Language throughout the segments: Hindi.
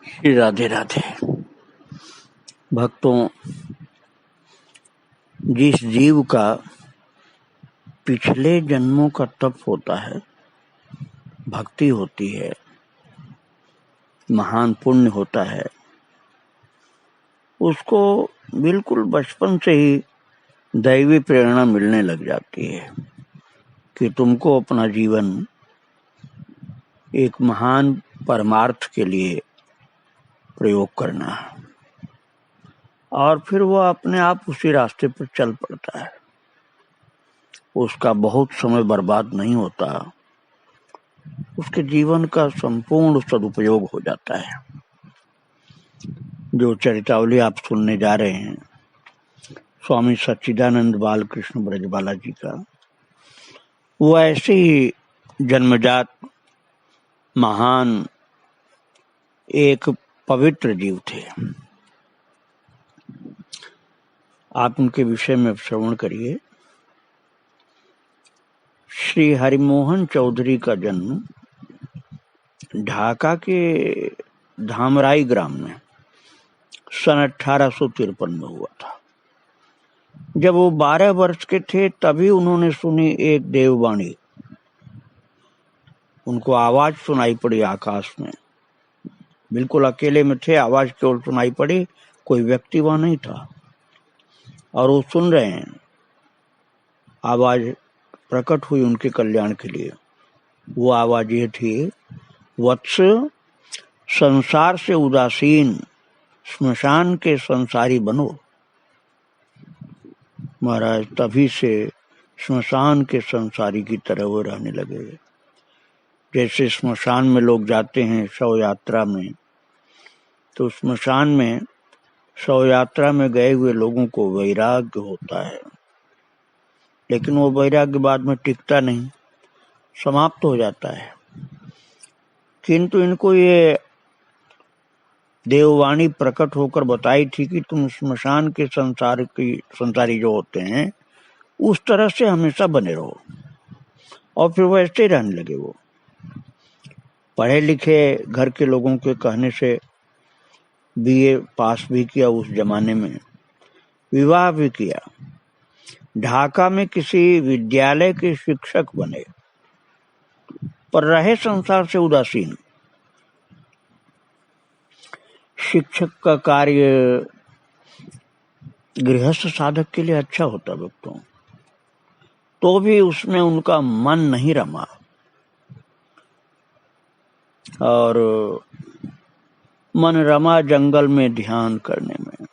श्री राधे राधे। भक्तों, जिस जीव का पिछले जन्मों का तप होता है, भक्ति होती है, महान पुण्य होता है, उसको बिल्कुल बचपन से ही दैवी प्रेरणा मिलने लग जाती है कि तुमको अपना जीवन एक महान परमार्थ के लिए प्रयोग करना है, और फिर वह अपने आप उसी रास्ते पर चल पड़ता है। उसका बहुत समय बर्बाद नहीं होता, उसके जीवन का संपूर्ण सदुपयोग हो जाता है। जो चरितावली आप सुनने जा रहे हैं स्वामी सच्चिदानंद बालकृष्ण ब्रजबाला जी का, वो ऐसे ही जन्मजात महान एक पवित्र जीव थे। आप उनके विषय में श्रवण करिए। श्री हरिमोहन चौधरी का जन्म ढाका के धामराई ग्राम में सन 1853 में हुआ था। जब वो 12 वर्ष के थे तभी उन्होंने सुनी एक देववाणी। उनको आवाज सुनाई पड़ी आकाश में, बिल्कुल अकेले में थे, आवाज केवल सुनाई पड़ी, कोई व्यक्ति वहां नहीं था, और वो सुन रहे हैं। आवाज प्रकट हुई उनके कल्याण के लिए। वो आवाज ये थी, वत्स, संसार से उदासीन श्मशान के संसारी बनो। महाराज तभी से श्मशान के संसारी की तरह वो रहने लगे। जैसे श्मशान में लोग जाते हैं शव यात्रा में, तो श्मशान में शव यात्रा में गए हुए लोगों को वैराग्य होता है, लेकिन वो वैराग्य बाद में टिकता नहीं, समाप्त हो जाता है। किंतु इनको ये देववाणी प्रकट होकर बताई थी कि तुम श्मशान के संसारी जो होते हैं उस तरह से हमेशा बने रहो। और फिर वो ऐसे ही रहने लगे। वो पढ़े लिखे घर के लोगों के कहने से बीए पास भी किया, उस जमाने में विवाह भी किया, ढाका में किसी विद्यालय के शिक्षक बने, पर रहे संसार से उदासीन। शिक्षक का कार्य गृहस्थ साधक के लिए अच्छा होता भक्तों, तो भी उसमें उनका मन नहीं रमा, और मन रमा जंगल में ध्यान करने में।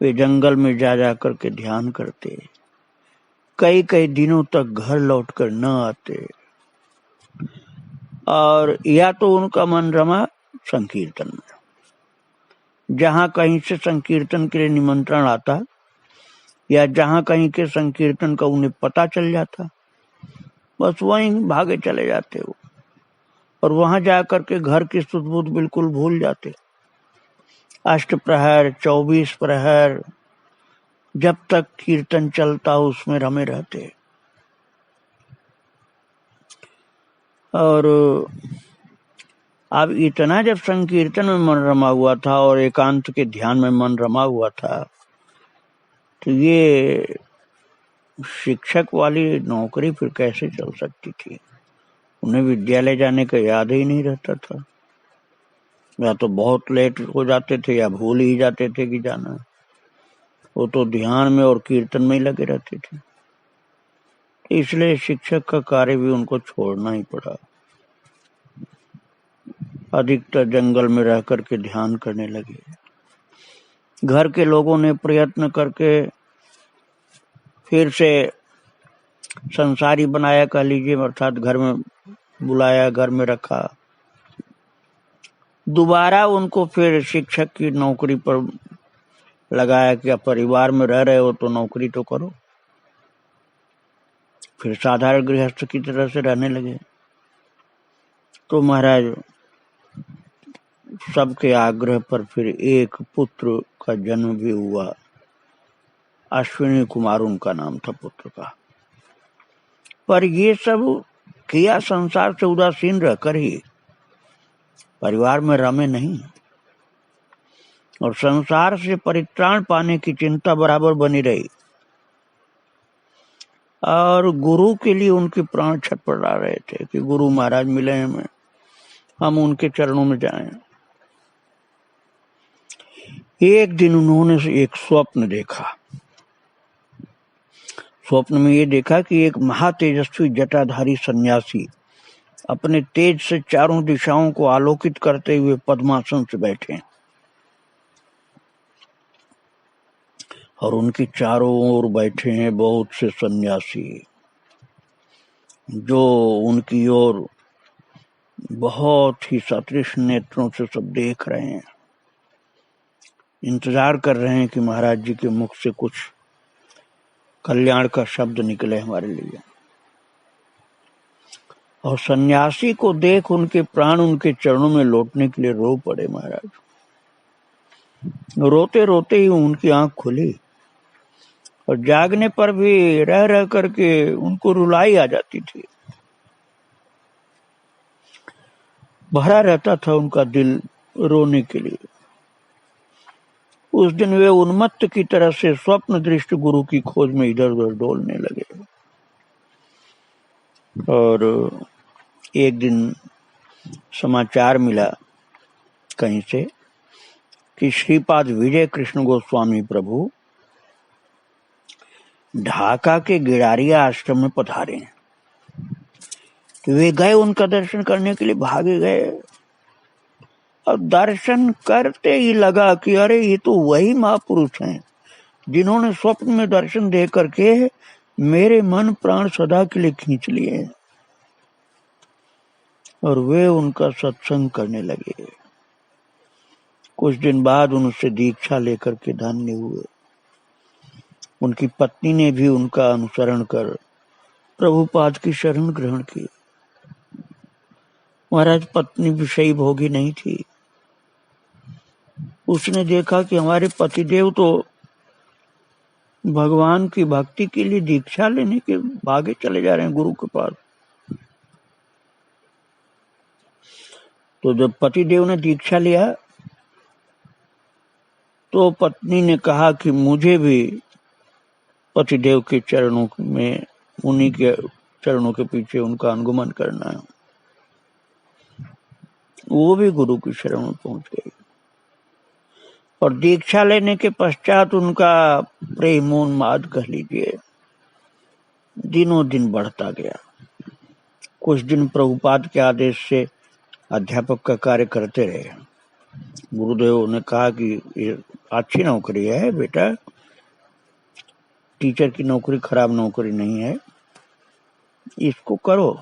वे जंगल में जा जा करके ध्यान करते, कई कई दिनों तक घर लौटकर न आते, और या तो उनका मन रमा संकीर्तन में। जहां कहीं से संकीर्तन के लिए निमंत्रण आता, या जहां कहीं के संकीर्तन का उन्हें पता चल जाता, बस वहीं भागे चले जाते वो, और वहां जाकर के घर की सुध बुध बिल्कुल भूल जाते। अष्ट प्रहर 24 प्रहर जब तक कीर्तन चलता उसमें रमे रहते। और अब इतना जब संकीर्तन में मन रमा हुआ था और एकांत के ध्यान में मन रमा हुआ था, तो ये शिक्षक वाली नौकरी फिर कैसे चल सकती थी। उन्हें विद्यालय जाने का याद ही नहीं रहता था, या तो बहुत लेट हो जाते थे या भूल ही जाते थे कि जाना। वो तो ध्यान में और कीर्तन में ही लगे रहते थे, इसलिए शिक्षक का कार्य भी उनको छोड़ना ही पड़ा। अधिकतर जंगल में रह करके ध्यान करने लगे। घर के लोगों ने प्रयत्न करके फिर से संसारी बनाया, कह लीजिए, अर्थात घर में बुलाया, घर में रखा। दोबारा उनको फिर शिक्षक की नौकरी पर लगाया कि अब परिवार में रह रहे हो तो नौकरी तो करो। फिर साधारण गृहस्थ की तरह से रहने लगे। तो महाराज सबके आग्रह पर फिर एक पुत्र का जन्म भी हुआ। अश्विनी कुमार उनका नाम था पुत्र का। पर ये सब किया संसार से उदासीन रहकर ही। परिवार में रमे नहीं और संसार से परित्राण पाने की चिंता बराबर बनी रही और गुरु के लिए उनके प्राण छटपटा रहे थे कि गुरु महाराज मिले हमें, हम उनके चरणों में जाएं। एक दिन उन्होंने एक स्वप्न देखा। स्वप्न में ये देखा कि एक महातेजस्वी जटाधारी सन्यासी अपने तेज से चारों दिशाओं को आलोकित करते हुए पद्मासन से बैठे और उनकी चारों ओर बैठे हैं बहुत से सन्यासी जो उनकी ओर बहुत ही सतृष्ण नेत्रों से सब देख रहे हैं, इंतजार कर रहे हैं कि महाराज जी के मुख से कुछ कल्याण का शब्द निकले हमारे लिए। और सन्यासी को देख उनके प्राण उनके चरणों में लौटने के लिए रो पड़े महाराज। रोते रोते ही उनकी आंख खुली और जागने पर भी रह रह करके उनको रुलाई आ जाती थी। भरा रहता था उनका दिल रोने के लिए। उस दिन वे उन्मत्त की तरह से स्वप्न दृष्टि गुरु की खोज में इधर उधर डोलने लगे। और एक दिन समाचार मिला कहीं से कि श्रीपाद विजय कृष्ण गोस्वामी प्रभु ढाका के गिडारिया आश्रम में पधारे हैं। वे गए, उनका दर्शन करने के लिए भागे गए और दर्शन करते ही लगा कि अरे ये तो वही महापुरुष हैं जिन्होंने स्वप्न में दर्शन दे करके मेरे मन प्राण सदा के लिए खींच लिए। और वे उनका सत्संग करने लगे। कुछ दिन बाद उनसे दीक्षा लेकर के धन्य हुए। उनकी पत्नी ने भी उनका अनुसरण कर प्रभुपाद की शरण ग्रहण की। महाराज पत्नी विषयी भोगी नहीं थी। उसने देखा कि हमारे पतिदेव तो भगवान की भक्ति के लिए दीक्षा लेने के भागे चले जा रहे हैं गुरु के पास। तो जब पतिदेव ने दीक्षा लिया तो पत्नी ने कहा कि मुझे भी पतिदेव के चरणों में, उन्हीं के चरणों के पीछे उनका अनुगमन करना है। वो भी गुरु की शरण में पहुंच गई और दीक्षा लेने के पश्चात उनका प्रेमोन्माद कह लीजिए दिनों दिन बढ़ता गया। कुछ दिन प्रभुपाद के आदेश से अध्यापक का कार्य करते रहे। गुरुदेव ने कहा कि ये अच्छी नौकरी है बेटा, टीचर की नौकरी खराब नौकरी नहीं है, इसको करो।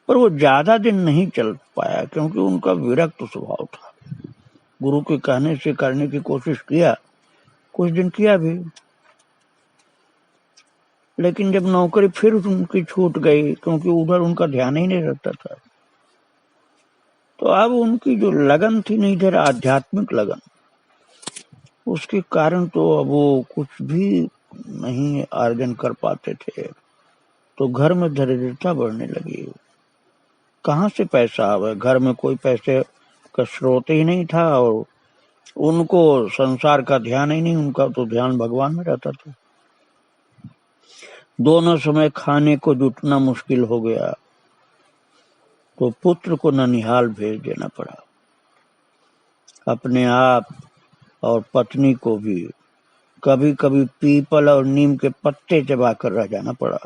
पर वो ज्यादा दिन नहीं चल पाया क्योंकि उनका विरक्त स्वभाव था। गुरु के कहने से करने की कोशिश किया, कुछ दिन किया भी, लेकिन जब नौकरी फिर उनकी छूट गई क्योंकि उधर उनका ध्यान ही नहीं रहता था, तो अब उनकी जो लगन थी नहीं, इधर आध्यात्मिक लगन, उसके कारण तो अब वो कुछ भी नहीं अर्जन कर पाते थे। तो घर में दरिद्रता बढ़ने लगी। कहाँ से पैसा आवे? घर में कोई पैसे का स्रोत ही नहीं था और उनको संसार का ध्यान ही नहीं, उनका तो ध्यान भगवान में रहता था। दोनों समय खाने को जुटना मुश्किल हो गया तो पुत्र को ननिहाल भेज देना पड़ा। अपने आप और पत्नी को भी कभी कभी पीपल और नीम के पत्ते चबाकर रह जाना पड़ा।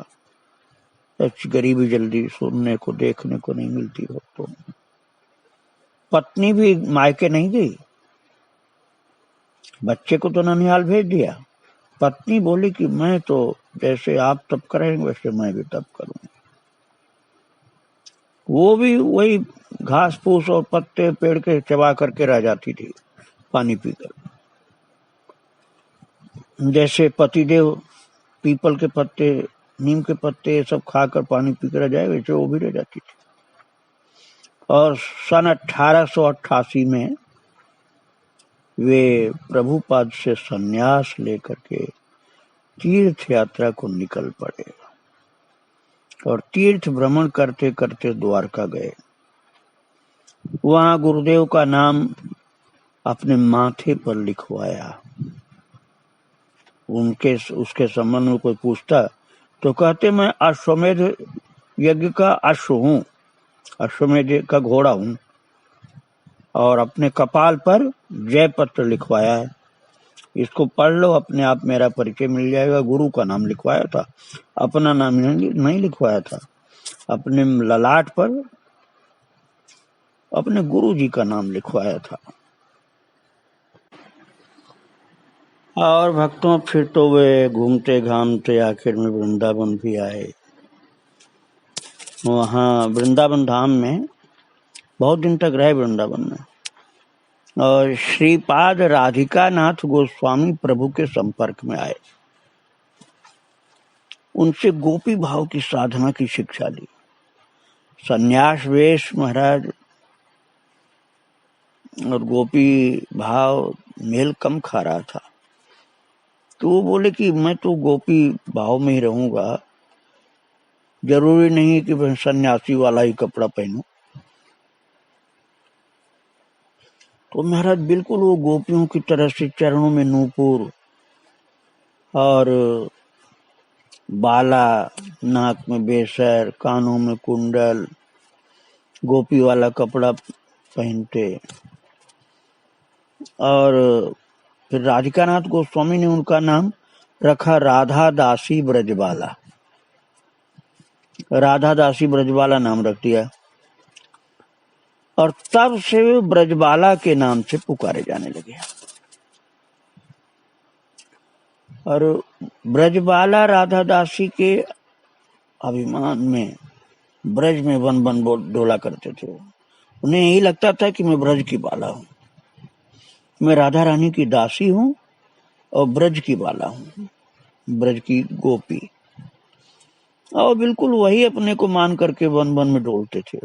ऐसी गरीबी जल्दी सुनने को देखने को नहीं मिलती हो। तो पत्नी भी मायके नहीं गई, बच्चे को तो ननिहाल भेज दिया। पत्नी बोली कि मैं तो जैसे आप तप करेंगे वैसे मैं भी तप करूंगी। वो भी वही घास फूस और पत्ते पेड़ के चबा करके रह जाती थी पानी पीकर। जैसे पतिदेव पीपल के पत्ते, नीम के पत्ते सब खाकर पानी पीकर रह जाए, वैसे वो भी रह जाती थी। और सन 1888 में वे प्रभुपाद से संन्यास लेकर के तीर्थ यात्रा को निकल पड़े और तीर्थ भ्रमण करते करते द्वारका गए। वहां गुरुदेव का नाम अपने माथे पर लिखवाया। उसके संबंध में कोई पूछता तो कहते मैं अश्वमेध यज्ञ का अश्व हूँ, अश्वमेध का घोड़ा हूँ, और अपने कपाल पर जय पत्र लिखवाया है। इसको पढ़ लो, अपने आप मेरा परिचय मिल जाएगा। गुरु का नाम लिखवाया था, अपना नाम नहीं लिखवाया था। अपने ललाट पर अपने गुरु जी का नाम लिखवाया था। और भक्तों फिर तो वे घूमते घामते आखिर में वृंदावन भी आए। वहाँ वृंदावन धाम में बहुत दिन तक रहे वृंदावन में, और श्रीपाद राधिका नाथ गोस्वामी प्रभु के संपर्क में आए। उनसे गोपी भाव की साधना की शिक्षा ली। संन्यास वेश महाराज और गोपी भाव मेल कम खा रहा था, तो वो बोले कि मैं तो गोपी भाव में ही रहूंगा, जरूरी नहीं कि मैं सन्यासी वाला ही कपड़ा पहनूं। तो महाराज बिल्कुल वो गोपियों की तरह से चरणों में नूपुर और बाला, नाक में बेसर, कानों में कुंडल, गोपी वाला कपड़ा पहनते। और फिर राधिका नाथ गोस्वामी ने उनका नाम रखा राधा दासी ब्रजबाला। राधा दासी ब्रजबाला नाम रख दिया, और तब से वे ब्रजबाला के नाम से पुकारे जाने लगे। और ब्रजबाला राधा दासी के अभिमान में ब्रज में वन वन डोला करते थे। उन्हें यही लगता था कि मैं ब्रज की बाला हूँ, मैं राधा रानी की दासी हूँ और ब्रज की बाला हूँ, ब्रज की गोपी। और बिल्कुल वही अपने को मान करके वन वन में डोलते थे।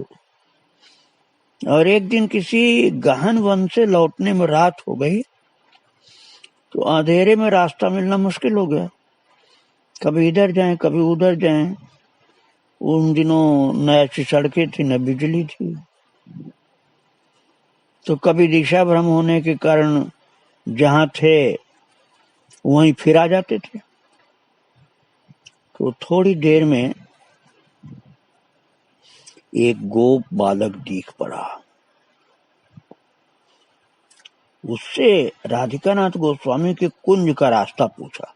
और एक दिन किसी गहन वन से लौटने में रात हो गई, तो अंधेरे में रास्ता मिलना मुश्किल हो गया। कभी इधर जाएं, कभी उधर जाएं। उन दिनों न ऐसी सड़कें थी, न बिजली थी, तो कभी दिशा भ्रम होने के कारण जहां थे वहीं फिर आ जाते थे। तो थोड़ी देर में एक गोप बालक दिख पड़ा। उससे राधिका नाथ गोस्वामी के कुंज का रास्ता पूछा।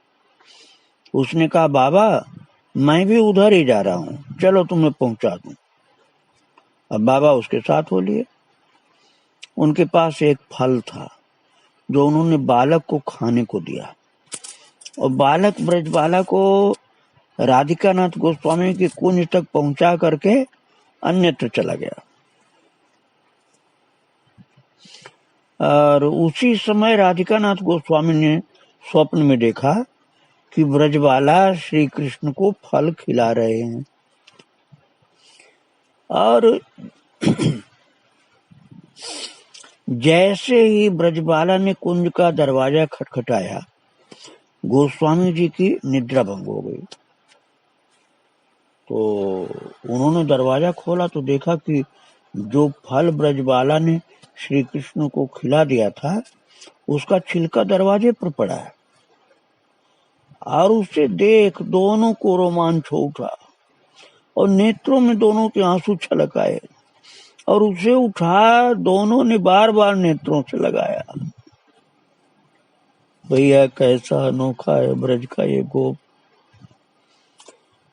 उसने कहा बाबा मैं भी उधर ही जा रहा हूँ, चलो तुम्हें पहुंचा दूं। अब बाबा उसके साथ हो लिए। उनके पास एक फल था जो उन्होंने बालक को खाने को दिया, और बालक ब्रजबाला को राधिका नाथ गोस्वामी के कुंज तक पहुंचा करके अन्यत्र चला गया। और उसी समय राधिका नाथ गोस्वामी ने स्वप्न में देखा कि ब्रजबाला श्री कृष्ण को फल खिला रहे हैं। और जैसे ही ब्रजबाला ने कुंज का दरवाजा खटखटाया, गोस्वामी जी की निद्रा भंग हो गई। तो उन्होंने दरवाजा खोला तो देखा कि जो फल ब्रजबाला ने श्री कृष्ण को खिला दिया था उसका छिलका दरवाजे पर पड़ा है। और उसे देख दोनों को रोमांच हो उठा और नेत्रों में दोनों के आंसू छलक आए, और उसे उठा दोनों ने बार बार नेत्रों से लगाया। भैया कैसा अनोखा है ब्रज का ये गोप,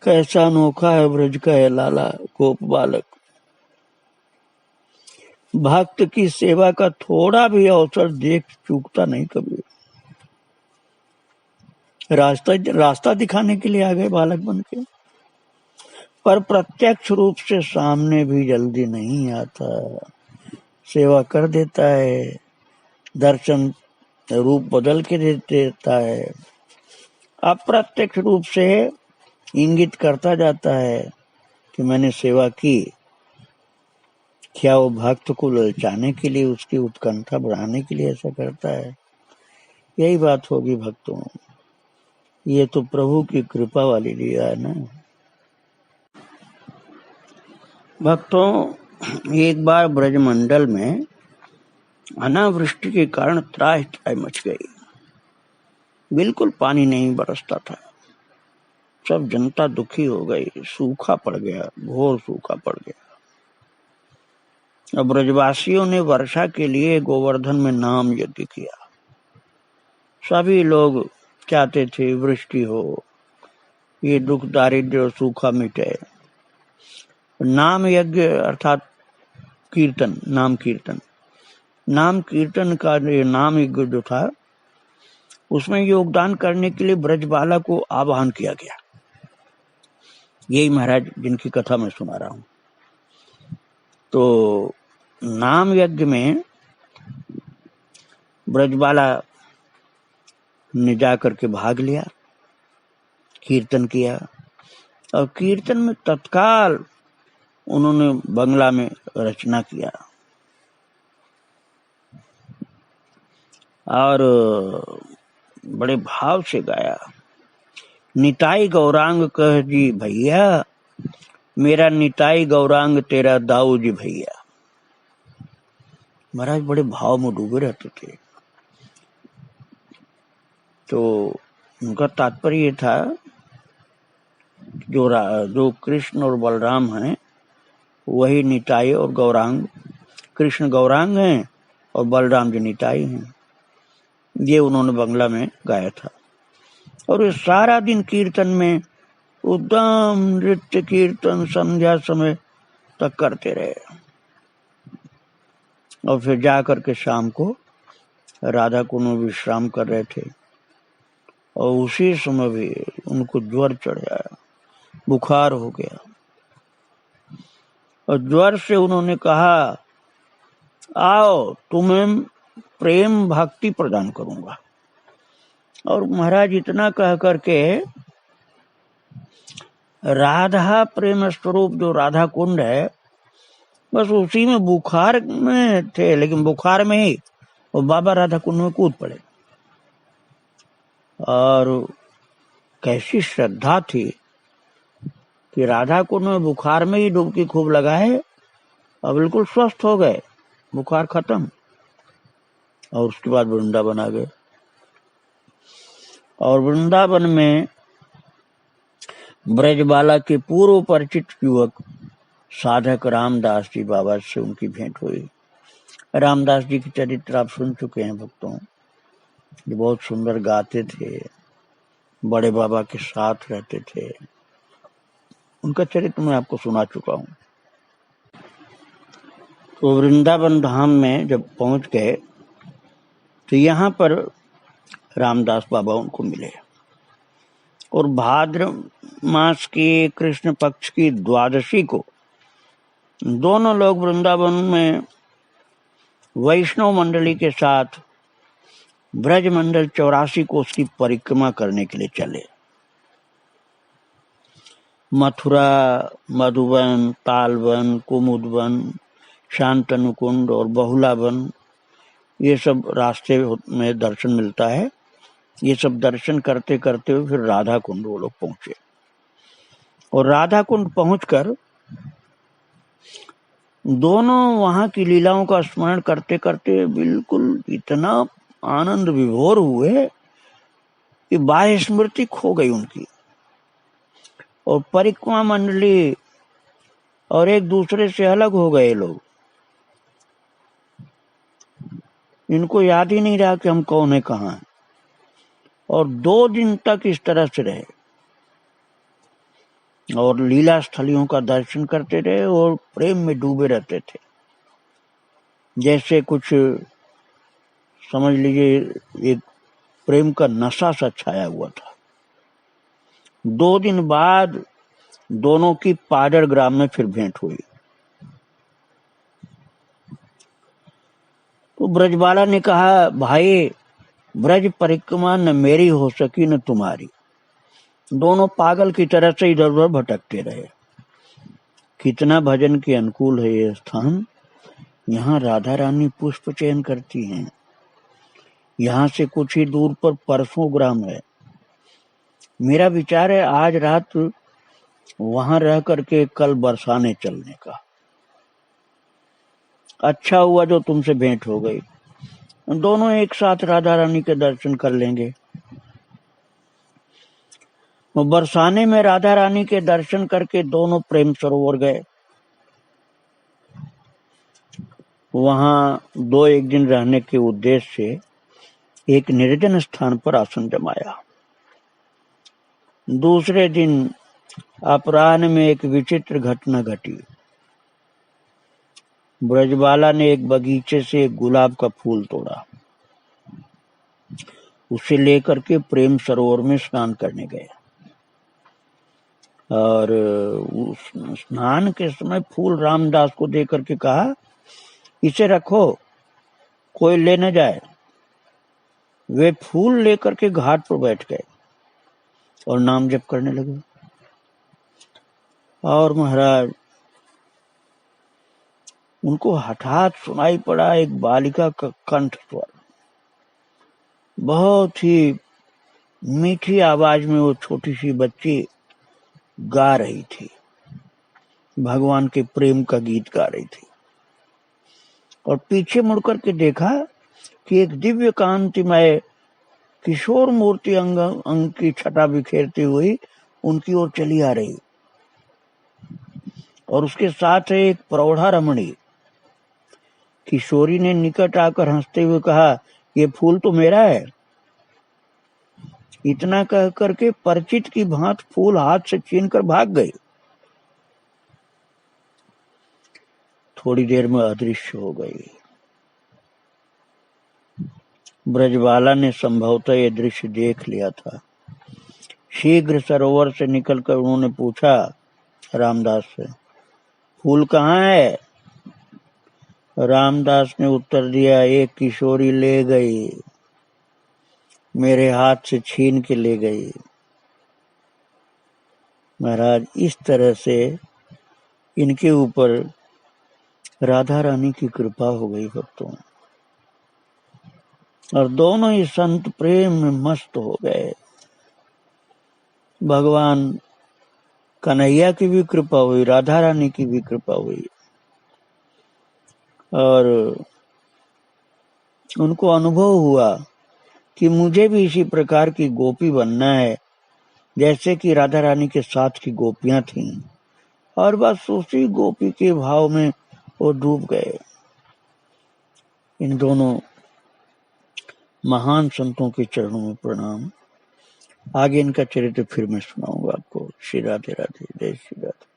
कैसा अनोखा है ब्रज का ये लाला गोप बालक। भक्त की सेवा का थोड़ा भी अवसर देख चूकता नहीं कभी। रास्ता दिखाने के लिए आ गए बालक बन के, पर प्रत्यक्ष रूप से सामने भी जल्दी नहीं आता। सेवा कर देता है, दर्शन रूप बदल के दे देता है, अप्रत्यक्ष रूप से इंगित करता जाता है कि मैंने सेवा की। क्या वो भक्त को ललचाने के लिए, उसकी उत्कंठा बढ़ाने के लिए ऐसा करता है? यही बात होगी भक्तों, ये तो प्रभु की कृपा वाली लीला है ना। भक्तों एक बार ब्रजमंडल में अनावृष्टि के कारण त्राहि त्राहि मच गई। बिल्कुल पानी नहीं बरसता था, सब जनता दुखी हो गई, सूखा पड़ गया, घोर सूखा पड़ गया। अब ब्रजवासियों ने वर्षा के लिए गोवर्धन में नाम यज्ञ किया। सभी लोग चाहते थे वृष्टि हो, ये दुख दारिद्र्य और सूखा मिटे। नाम यज्ञ अर्थात कीर्तन, नाम कीर्तन का नाम यज्ञ जो था, उसमें योगदान करने के लिए ब्रजबाला को आह्वान किया गया। यही महाराज जिनकी कथा मैं सुना रहा हूं। तो नाम यज्ञ में ब्रजबाला ने जाकर के भाग लिया, कीर्तन किया, और कीर्तन में तत्काल उन्होंने बंगला में रचना किया और बड़े भाव से गाया। निताई गौरांग कह जी भैया, मेरा निताई गौरांग तेरा दाऊ जी भैया। महाराज बड़े भाव में डूबे रहते थे। तो उनका तात्पर्य था जो कृष्ण और बलराम हैं वही निताई और गौरांग, कृष्ण गौरांग हैं और बलराम जी निताई हैं। ये उन्होंने बंगला में गाया था। और ये सारा दिन कीर्तन में उद्दाम नृत्य कीर्तन संध्या समय तक करते रहे। और फिर जाकर के शाम को राधा कुंड में विश्राम कर रहे थे, और उसी समय भी उनको ज्वर चढ़ आया, बुखार हो गया। और ज्वर से उन्होंने कहा, आओ तुम्हें प्रेम भक्ति प्रदान करूंगा। और महाराज इतना कह करके राधा प्रेम स्वरूप जो राधा कुंड है, बस उसी में बुखार में थे, लेकिन बुखार में ही वो बाबा राधा कुंड में कूद पड़े। और कैसी श्रद्धा थी कि राधा कुंड में बुखार में ही डुबकी खूब लगाए और बिल्कुल स्वस्थ हो गए, बुखार खत्म। और उसके बाद वृंदावन आ गए। और वृंदावन में ब्रजबाला के पूर्व परिचित युवक साधक रामदास जी बाबा से उनकी भेंट हुई। रामदास जी की चरित्र आप सुन चुके हैं भक्तों। ये बहुत सुंदर गाते थे, बड़े बाबा के साथ रहते थे। उनका चरित्र मैं आपको सुना चुका हूं। तो वृंदावन धाम में जब पहुंच गए तो यहाँ पर रामदास बाबा उनको मिले। और भाद्र मास के कृष्ण पक्ष की द्वादशी को दोनों लोग वृंदावन में वैष्णव मंडली के साथ ब्रजमंडल 84 को उसकी परिक्रमा करने के लिए चले। मथुरा, मधुबन, तालवन, कुमुदवन, शांतनुकुंड और बहुलावन, ये सब रास्ते में दर्शन मिलता है। ये सब दर्शन करते करते हुए फिर राधा कुंड वो लोग पहुंचे। और राधा कुंड पहुंचकर दोनों वहां की लीलाओं का स्मरण करते करते बिल्कुल इतना आनंद विभोर हुए कि बाह्य स्मृति खो गई उनकी। और परिक्रमा मंडली और एक दूसरे से अलग हो गए लोग। इनको याद ही नहीं रहा कि हम कौन है, कहाँ है। और 2 दिन तक इस तरह से रहे और लीला स्थलियों का दर्शन करते रहे और प्रेम में डूबे रहते थे। जैसे कुछ समझ लीजिए एक प्रेम का नशा सा छाया हुआ था। 2 दिन बाद दोनों की पाडर ग्राम में फिर भेंट हुई। तो ब्रजबाला ने कहा, भाई ब्रज परिक्रमा न मेरी हो सकी न तुम्हारी। दोनों पागल की तरह से इधर उधर भटकते रहे। कितना भजन के अनुकूल है ये स्थान। यहाँ राधा रानी पुष्प चयन करती हैं। यहाँ से कुछ ही दूर पर परसों ग्राम है। मेरा विचार है आज रात वहां रह करके कल बरसाने चलने का। अच्छा हुआ जो तुमसे भेंट हो गई, दोनों एक साथ राधा रानी के दर्शन कर लेंगे। वो बरसाने में राधा रानी के दर्शन करके दोनों प्रेम सरोवर गए। वहां 2-1 दिन रहने के उद्देश्य से एक निर्जन स्थान पर आसन जमाया। दूसरे दिन अपराह्न में एक विचित्र घटना घटी। ब्रजबाला ने एक बगीचे से एक गुलाब का फूल तोड़ा, उसे लेकर के प्रेम सरोवर में स्नान करने गए। और उस स्नान के समय फूल रामदास को देकर के कहा, इसे रखो, कोई ले न जाए। वे फूल लेकर के घाट पर बैठ गए और नाम जप करने लगे। और महाराज, उनको हठात सुनाई पड़ा एक बालिका का कंठ स्वर। बहुत ही मीठी आवाज में वो छोटी सी बच्ची गा रही थी, भगवान के प्रेम का गीत गा रही थी। और पीछे मुड़कर के देखा कि एक दिव्य कांतिमय किशोर मूर्ति अंग की छटा बिखेरती हुई उनकी ओर चली आ रही, और उसके साथ एक प्रौढ़ा रमणी। किशोरी ने निकट आकर हंसते हुए कहा, ये फूल तो मेरा है। इतना कह करके परिचित की भांत फूल हाथ से छीनकर भाग गई। थोड़ी देर में अदृश्य हो गई। ब्रजबाला ने संभवतः ये दृश्य देख लिया था। शीघ्र सरोवर से निकलकर उन्होंने पूछा रामदास से, फूल कहाँ है? रामदास ने उत्तर दिया, एक किशोरी ले गई, मेरे हाथ से छीन के ले गई। महाराज, इस तरह से इनके ऊपर राधा रानी की कृपा हो गई भक्तों, और दोनों ही संत प्रेम में मस्त हो गए। भगवान कन्हैया की भी कृपा हुई, राधा रानी की भी कृपा हुई, और उनको अनुभव हुआ कि मुझे भी इसी प्रकार की गोपी बनना है, जैसे कि राधा रानी के साथ की गोपियां थीं। और बस उसी गोपी के भाव में वो डूब गए। इन दोनों महान संतों के चरणों में प्रणाम। आगे इनका चरित्र फिर मैं सुनाऊंगा आपको। श्री राधे राधे, जय श्री राधे।